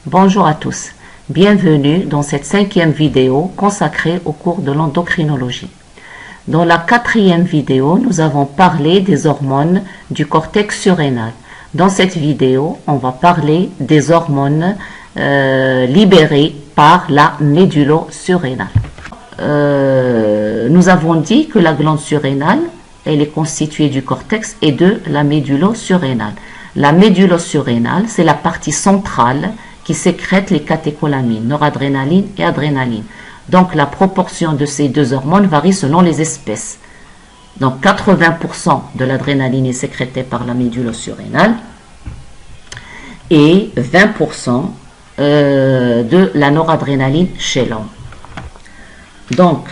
Bonjour à tous, bienvenue dans cette 5e vidéo consacrée au cours de l'endocrinologie. Dans la 4e vidéo, nous avons parlé des hormones du cortex surrénal. Dans cette vidéo, on va parler des hormones libérées par la médulo-surrénale. Nous avons dit que la glande surrénale, elle est constituée du cortex et de la médulo-surrénale. La médulo-surrénale, c'est la partie centrale qui sécrète les catécholamines, noradrénaline et adrénaline. Donc la proportion de ces deux hormones varie selon les espèces. Donc 80% de l'adrénaline est sécrétée par la médulo-surrénale et 20% de la noradrénaline chez l'homme. Donc,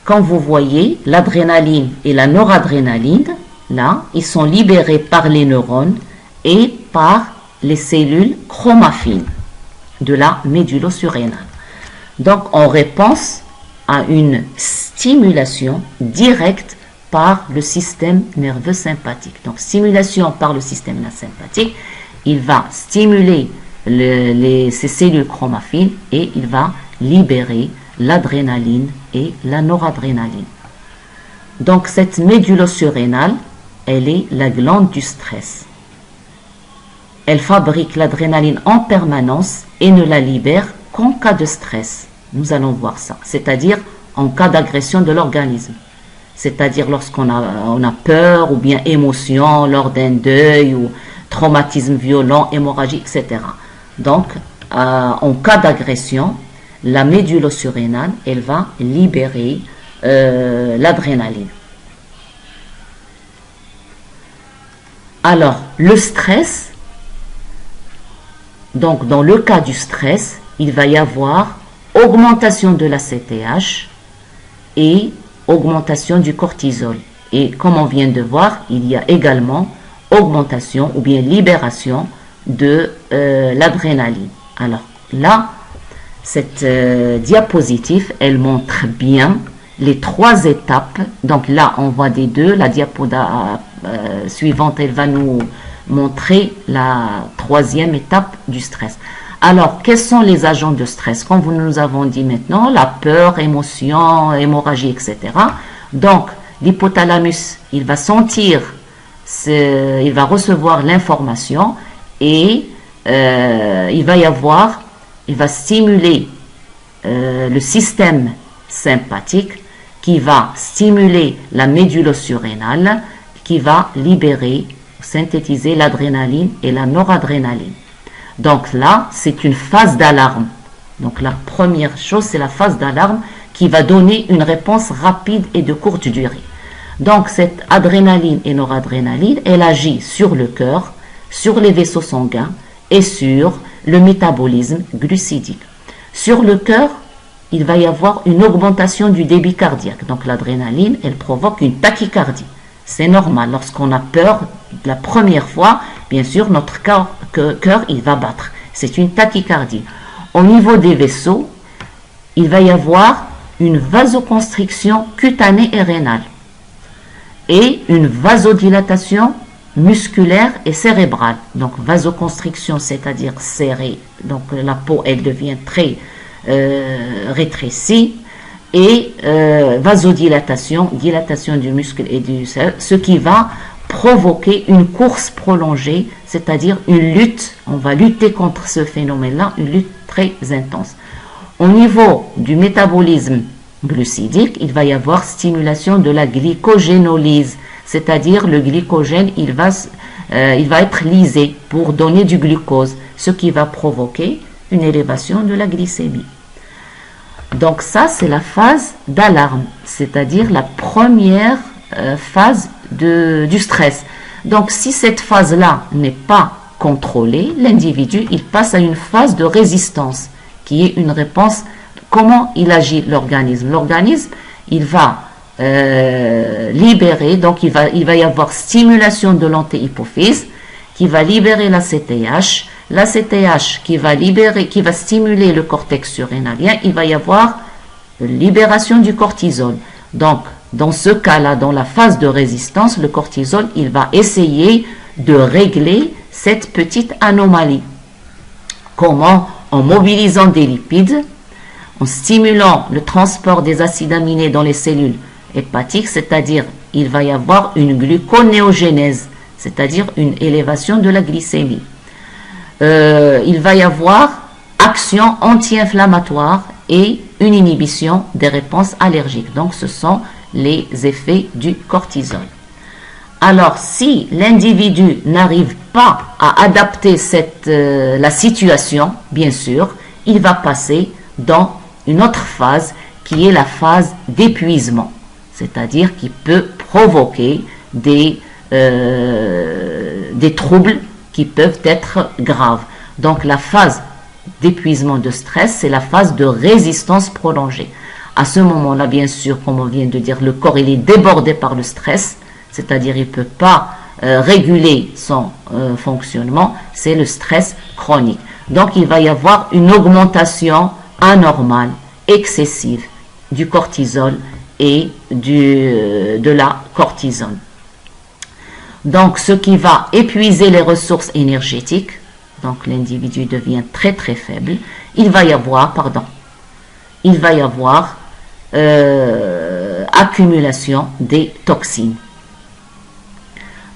quand vous voyez l'adrénaline et la noradrénaline, là, ils sont libérés par les neurones et par les cellules chromaffines de la médulo-surrénale. Donc, en réponse à une stimulation directe par le système nerveux sympathique. Donc, stimulation par le système nerveux sympathique, il va stimuler ces cellules chromaffines et il va libérer l'adrénaline et la noradrénaline. Donc, cette médulo-surrénale, elle est la glande du stress. Elle fabrique l'adrénaline en permanence et ne la libère qu'en cas de stress. Nous allons voir ça, c'est-à-dire en cas d'agression de l'organisme. C'est-à-dire lorsqu'on a peur ou bien émotion lors d'un deuil ou traumatisme violent, hémorragie, etc. Donc, en cas d'agression, la médulo-surrénale, elle va libérer l'adrénaline. Alors, le stress, donc dans le cas du stress, il va y avoir augmentation de la CTH et augmentation du cortisol. Et comme on vient de voir, il y a également augmentation ou bien libération de l'adrénaline. Alors là, cette diapositive, elle montre bien les trois étapes. Donc là, on voit des deux. La diapositive suivante, elle va nous montrer la troisième étape du stress. Alors, quels sont les agents de stress? Comme vous nous avons dit maintenant, la peur, émotion, hémorragie, etc. Donc, l'hypothalamus, il va sentir, il va recevoir l'information et il va stimuler le système sympathique qui va stimuler la médulo-surrénale qui va libérer, synthétiser l'adrénaline et la noradrénaline. Donc là, c'est une phase d'alarme. Donc la première chose, c'est la phase d'alarme qui va donner une réponse rapide et de courte durée. Donc cette adrénaline et noradrénaline, elle agit sur le cœur, sur les vaisseaux sanguins et sur le métabolisme glucidique. Sur le cœur, il va y avoir une augmentation du débit cardiaque. Donc l'adrénaline, elle provoque une tachycardie. C'est normal, lorsqu'on a peur la première fois, bien sûr, notre cœur, il va battre. C'est une tachycardie. Au niveau des vaisseaux, il va y avoir une vasoconstriction cutanée et rénale et une vasodilatation musculaire et cérébrale. Donc vasoconstriction, c'est-à-dire serrée. Donc la peau, elle devient très rétrécie. Et vasodilatation, dilatation du muscle et du cerveau, ce qui va provoquer une course prolongée, c'est-à-dire une lutte. On va lutter contre ce phénomène-là, une lutte très intense. Au niveau du métabolisme glucidique, il va y avoir stimulation de la glycogénolyse, c'est-à-dire le glycogène, il va être lysé pour donner du glucose, ce qui va provoquer une élévation de la glycémie. Donc ça, c'est la phase d'alarme, c'est-à-dire la première phase du stress. Donc si cette phase-là n'est pas contrôlée, l'individu, il passe à une phase de résistance, qui est une réponse. Comment il agit l'organisme? L'organisme, il va libérer, donc il va y avoir stimulation de l'antéhypophyse, qui va libérer la CTH. La CTH qui va stimuler le cortex surrénalien, il va y avoir libération du cortisol. Donc, dans ce cas-là, dans la phase de résistance, le cortisol, il va essayer de régler cette petite anomalie. Comment? En mobilisant des lipides, en stimulant le transport des acides aminés dans les cellules hépatiques, c'est-à-dire il va y avoir une gluconéogénèse, c'est-à-dire une élévation de la glycémie. Il va y avoir action anti-inflammatoire et une inhibition des réponses allergiques. Donc ce sont les effets du cortisol. Alors si l'individu n'arrive pas à adapter la situation, bien sûr, il va passer dans une autre phase qui est la phase d'épuisement, c'est-à-dire qui peut provoquer des troubles qui peuvent être graves. Donc la phase d'épuisement de stress, c'est la phase de résistance prolongée. À ce moment-là, bien sûr, comme on vient de dire, le corps il est débordé par le stress, c'est-à-dire il ne peut pas réguler son fonctionnement, c'est le stress chronique. Donc il va y avoir une augmentation anormale, excessive du cortisol et de la cortisone. Donc ce qui va épuiser les ressources énergétiques, donc l'individu devient très très faible, il va y avoir accumulation des toxines.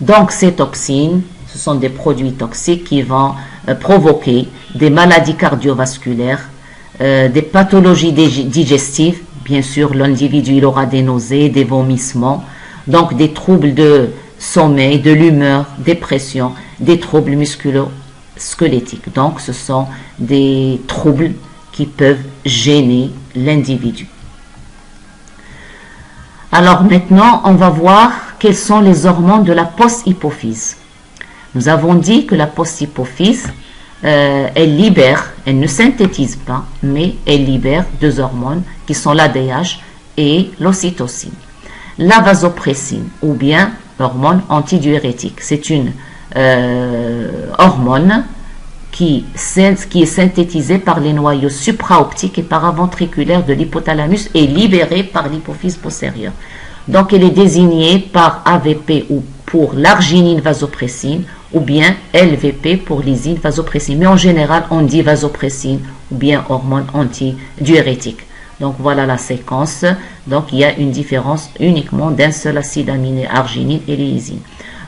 Donc ces toxines, ce sont des produits toxiques qui vont provoquer des maladies cardiovasculaires, des pathologies digestives. Bien sûr, l'individu il aura des nausées, des vomissements, donc des troubles de sommeil, de l'humeur, dépression, des troubles musculo-squelettiques. Donc ce sont des troubles qui peuvent gêner l'individu. Alors maintenant, on va voir quelles sont les hormones de la post-hypophyse. Nous avons dit que la post-hypophyse, elle libère, elle ne synthétise pas, mais elle libère deux hormones qui sont l'ADH et l'ocytocine. La vasopressine, ou bien l'hormone antidiurétique, c'est une hormone qui est synthétisée par les noyaux supraoptiques et paraventriculaires de l'hypothalamus et libérée par l'hypophyse postérieure. Donc elle est désignée par AVP ou pour l'arginine vasopressine ou bien LVP pour lysine vasopressine. Mais en général, on dit vasopressine ou bien hormone antidiurétique. Donc voilà la séquence. Donc il y a une différence uniquement d'un seul acide aminé, arginine et lysine.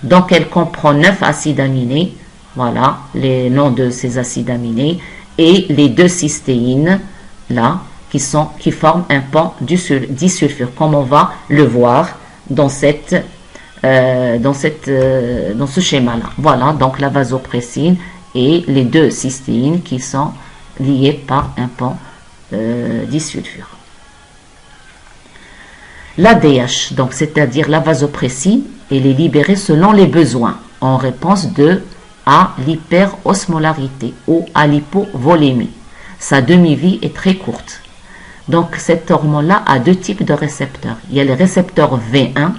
Donc elle comprend 9 acides aminés. Voilà les noms de ces acides aminés et les 2 cystéines là qui forment un pont disulfure, comme on va le voir dans ce schéma-là. Voilà, donc la vasopressine et les 2 cystéines qui sont liées par un pont disulfure. L'ADH, donc c'est-à-dire la vasopressine, elle est libérée selon les besoins en réponse à l'hyperosmolarité ou à l'hypovolémie. Sa demi-vie est très courte. Donc cette hormone-là a 2 types de récepteurs. Il y a les récepteurs V1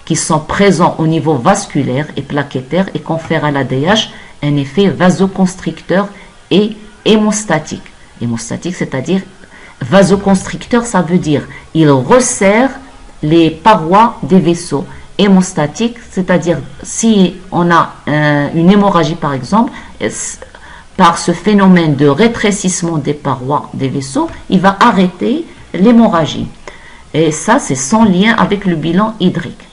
qui sont présents au niveau vasculaire et plaquettaire et confèrent à l'ADH un effet vasoconstricteur et hémostatique. Hémostatique, c'est-à-dire vasoconstricteur, ça veut dire il resserre les parois des vaisseaux. Hémostatique, c'est-à-dire si on a une hémorragie par exemple, par ce phénomène de rétrécissement des parois des vaisseaux, il va arrêter l'hémorragie. Et ça, c'est sans lien avec le bilan hydrique.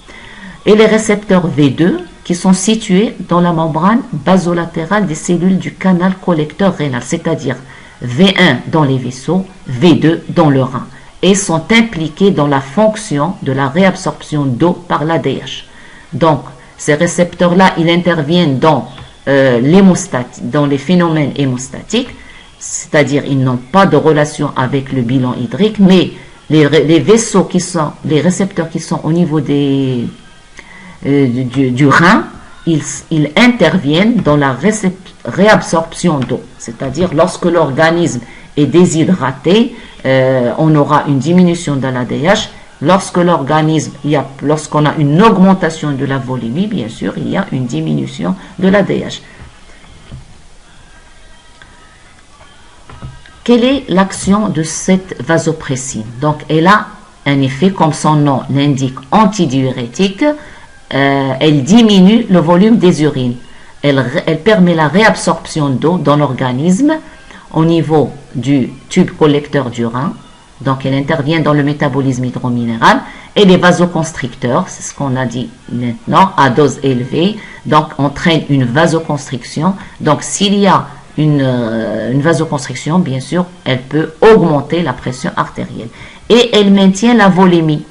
Et les récepteurs V2 qui sont situés dans la membrane basolatérale des cellules du canal collecteur rénal, c'est-à-dire V1 dans les vaisseaux, V2 dans le rein, et sont impliqués dans la fonction de la réabsorption d'eau par l'ADH. Donc, ces récepteurs-là, ils interviennent dans les phénomènes hémostatiques, c'est-à-dire ils n'ont pas de relation avec le bilan hydrique, mais les vaisseaux les récepteurs qui sont au niveau du rein, ils interviennent dans la réabsorption d'eau, c'est-à-dire lorsque l'organisme est déshydraté, on aura une diminution de l'ADH. Lorsqu'on a une augmentation de la volémie, bien sûr, il y a une diminution de l'ADH. Quelle est l'action de cette vasopressine? Donc, elle a un effet, comme son nom l'indique, antidiurétique. Elle diminue le volume des urines. Elle permet la réabsorption d'eau dans l'organisme au niveau du tube collecteur du rein. Donc, elle intervient dans le métabolisme hydrominéral. Et les vasoconstricteurs, c'est ce qu'on a dit maintenant, à dose élevée, donc entraîne une vasoconstriction. Donc, s'il y a une vasoconstriction, bien sûr, elle peut augmenter la pression artérielle. Et elle maintient la volémie.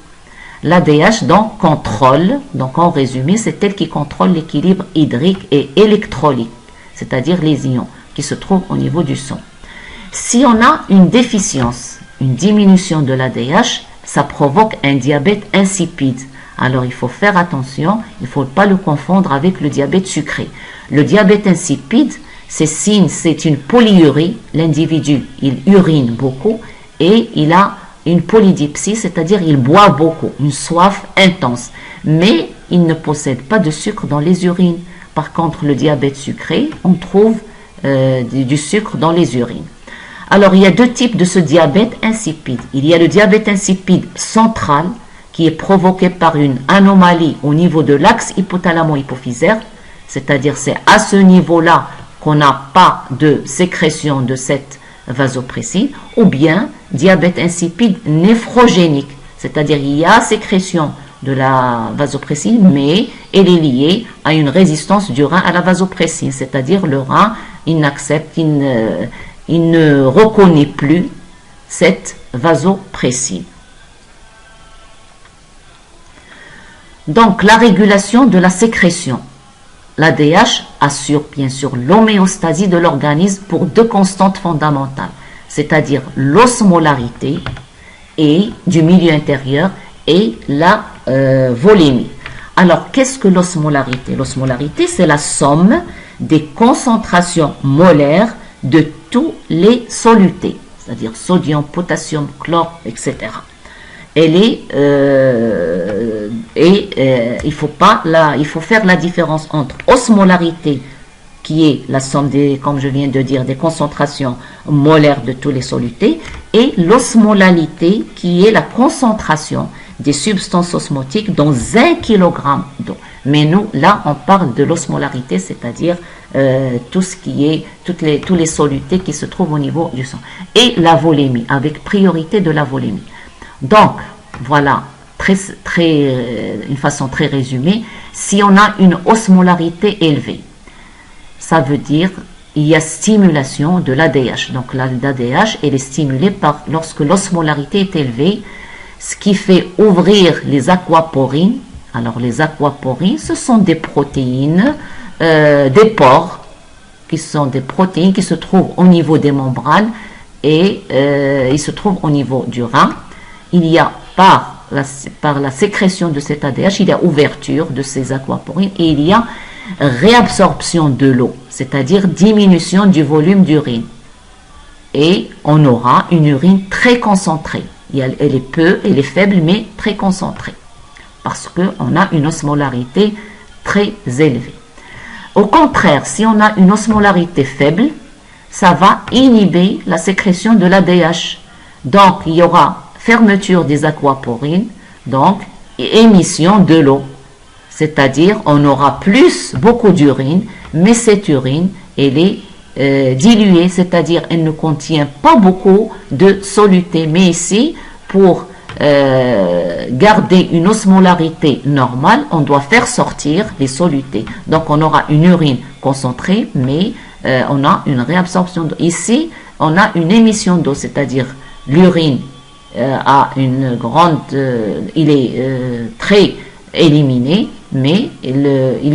L'ADH, donc, contrôle, donc en résumé, c'est elle qui contrôle l'équilibre hydrique et électrolyte, c'est-à-dire les ions qui se trouvent au niveau du sang. Si on a une déficience, une diminution de l'ADH, ça provoque un diabète insipide. Alors, il faut faire attention, il ne faut pas le confondre avec le diabète sucré. Le diabète insipide, c'est une polyurie. L'individu, il urine beaucoup et il a une polydipsie, c'est-à-dire il boit beaucoup, une soif intense. Mais il ne possède pas de sucre dans les urines. Par contre, le diabète sucré, on trouve du sucre dans les urines. Alors, il y a deux types de ce diabète insipide. Il y a le diabète insipide central, qui est provoqué par une anomalie au niveau de l'axe hypothalamo-hypophysaire, c'est-à-dire c'est à ce niveau-là qu'on n'a pas de sécrétion de cette vasopressine, ou bien diabète insipide néphrogénique, c'est-à-dire il y a sécrétion de la vasopressine, mais elle est liée à une résistance du rein à la vasopressine, c'est-à-dire le rein, il n'accepte, il ne reconnaît plus cette vasopressine. Donc, la régulation de la sécrétion. L'ADH assure bien sûr l'homéostasie de l'organisme pour deux constantes fondamentales, c'est-à-dire l'osmolarité et du milieu intérieur et la volémie. Alors, qu'est-ce que l'osmolarité? L'osmolarité, c'est la somme des concentrations molaires de tous les solutés, c'est-à-dire sodium, potassium, chlore, etc. Elle est il faut faire la différence entre osmolarité, qui est la somme des, comme je viens de dire, des concentrations molaires de tous les solutés, et l'osmolalité, qui est la concentration des substances osmotiques dans 1 kg d'eau. Mais nous, là, on parle de l'osmolarité, c'est-à-dire tout ce qui est, tous les solutés qui se trouvent au niveau du sang. Et la volémie, avec priorité de la volémie. Donc, voilà, une façon très résumée, si on a une osmolarité élevée, ça veut dire il y a stimulation de l'ADH. Donc l'ADH, elle est stimulée lorsque l'osmolarité est élevée, ce qui fait ouvrir les aquaporines. Alors les aquaporines, ce sont des protéines, des pores, qui sont des protéines qui se trouvent au niveau des membranes et ils se trouvent au niveau du rein. Il y a par la sécrétion de cet ADH, il y a ouverture de ces aquaporines et il y a réabsorption de l'eau, c'est-à-dire diminution du volume d'urine. Et on aura une urine très concentrée. Elle est faible, mais très concentrée, parce qu'on a une osmolarité très élevée. Au contraire, si on a une osmolarité faible, ça va inhiber la sécrétion de l'ADH. Donc, il y aura fermeture des aquaporines, donc émission de l'eau. C'est-à-dire, on aura beaucoup d'urine, mais cette urine, elle est diluée, c'est-à-dire, elle ne contient pas beaucoup de solutés. Mais ici, pour garder une osmolarité normale, on doit faire sortir les solutés. Donc, on aura une urine concentrée, mais on a une réabsorption d'eau. Ici, on a une émission d'eau, c'est-à-dire l'urine a une grande, il est très éliminé, mais il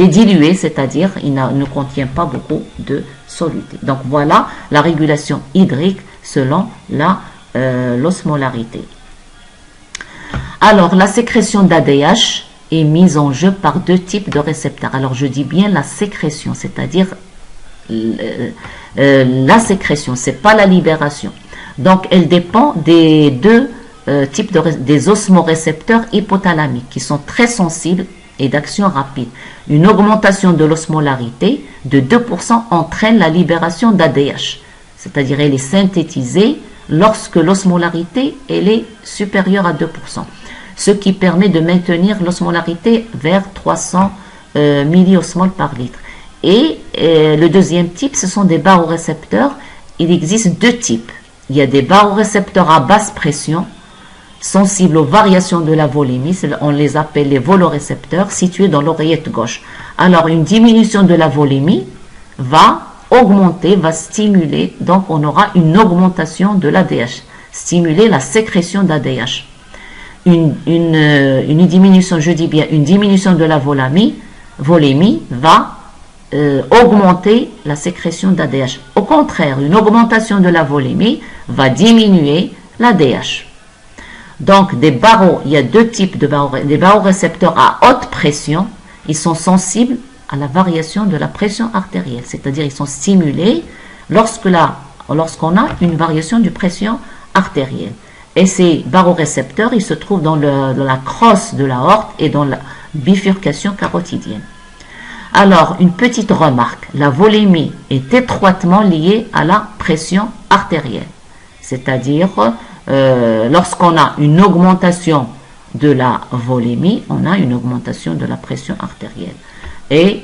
est dilué, c'est-à-dire il ne contient pas beaucoup de solutés. Donc voilà la régulation hydrique selon l'osmolarité. Alors la sécrétion d'ADH est mise en jeu par deux types de récepteurs. Alors je dis bien la sécrétion, c'est-à-dire la sécrétion, c'est pas la libération. Donc elle dépend des deux types des osmorécepteurs hypothalamiques qui sont très sensibles et d'action rapide. Une augmentation de l'osmolarité de 2% entraîne la libération d'ADH, c'est-à-dire elle est synthétisée lorsque l'osmolarité elle est supérieure à 2%, ce qui permet de maintenir l'osmolarité vers 300 milliosmoles par litre. Et le deuxième type, ce sont des barorécepteurs il existe deux types. Il y a des barorécepteurs à basse pression, sensibles aux variations de la volémie, on les appelle les volorécepteurs, situés dans l'oreillette gauche. Alors, une diminution de la volémie va augmenter, va stimuler, donc on aura une augmentation de l'ADH, stimuler la sécrétion d'ADH. Une diminution, je dis bien une diminution de la volémie va augmenter la sécrétion d'ADH. Au contraire, une augmentation de la volémie va diminuer l'ADH. Donc, il y a deux types de des barorécepteurs à haute pression. Ils sont sensibles à la variation de la pression artérielle, c'est-à-dire ils sont stimulés lorsqu'on a une variation de pression artérielle. Et ces barorécepteurs, ils se trouvent dans la crosse de l'aorte et dans la bifurcation carotidienne. Alors, une petite remarque, la volémie est étroitement liée à la pression artérielle, c'est-à-dire lorsqu'on a une augmentation de la volémie, on a une augmentation de la pression artérielle et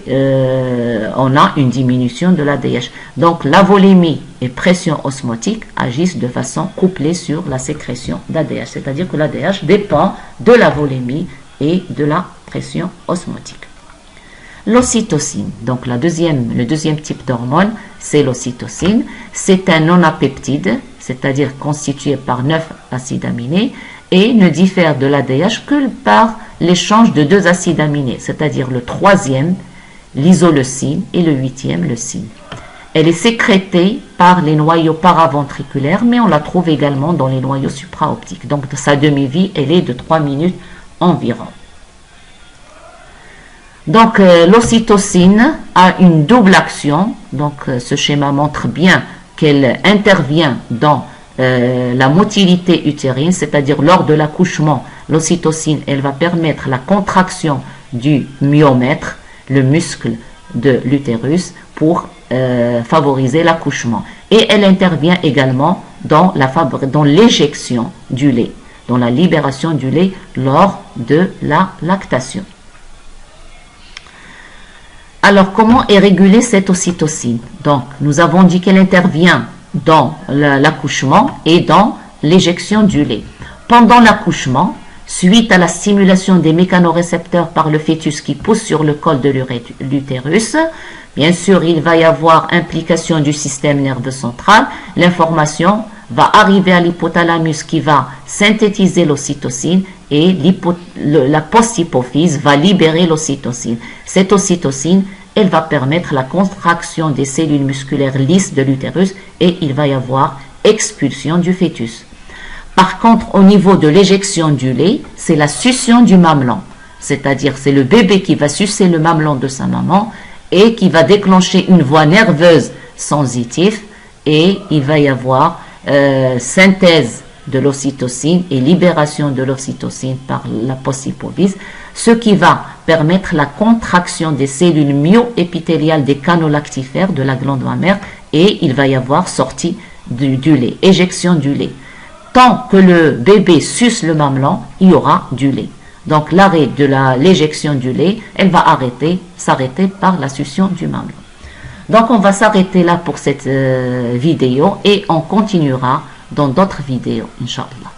on a une diminution de l'ADH. Donc la volémie et pression osmotique agissent de façon couplée sur la sécrétion d'ADH, c'est-à-dire que l'ADH dépend de la volémie et de la pression osmotique. L'ocytocine, donc le deuxième type d'hormone, c'est l'ocytocine. C'est un non-apeptide, c'est-à-dire constitué par 9 acides aminés, et ne diffère de l'ADH que par l'échange de 2 acides aminés, c'est-à-dire le 3e, l'isoleucine, et le 8e, leucine. Elle est sécrétée par les noyaux paraventriculaires, mais on la trouve également dans les noyaux supraoptiques. Donc sa demi-vie, elle est de 3 minutes environ. Donc l'ocytocine a une double action. Donc ce schéma montre bien qu'elle intervient dans la motilité utérine, c'est-à-dire lors de l'accouchement, l'ocytocine, elle va permettre la contraction du myomètre, le muscle de l'utérus, pour favoriser l'accouchement. Et elle intervient également dans l'éjection du lait, dans la libération du lait lors de la lactation. Alors, comment est régulée cette ocytocine? Donc, nous avons dit qu'elle intervient dans l'accouchement et dans l'éjection du lait. Pendant l'accouchement, suite à la stimulation des mécanorécepteurs par le fœtus qui pousse sur le col de l'utérus, bien sûr, il va y avoir implication du système nerveux central. L'information va arriver à l'hypothalamus qui va synthétiser l'ocytocine et la post-hypophyse va libérer l'ocytocine. Cette ocytocine, elle va permettre la contraction des cellules musculaires lisses de l'utérus et il va y avoir expulsion du fœtus. Par contre, au niveau de l'éjection du lait, c'est la succion du mamelon. C'est-à-dire, c'est le bébé qui va sucer le mamelon de sa maman et qui va déclencher une voie nerveuse sensitive et il va y avoir synthèse de l'ocytocine et libération de l'ocytocine par la post-hypophyse, ce qui va permettre la contraction des cellules myoépithéliales des canaux lactifères de la glande mammaire et il va y avoir sortie du lait, éjection du lait. Tant que le bébé suce le mamelon, il y aura du lait. Donc l'arrêt de l'éjection du lait, elle va s'arrêter par la succion du mamelon. Donc on va s'arrêter là pour cette vidéo et on continuera dans d'autres vidéos, Inch'Allah.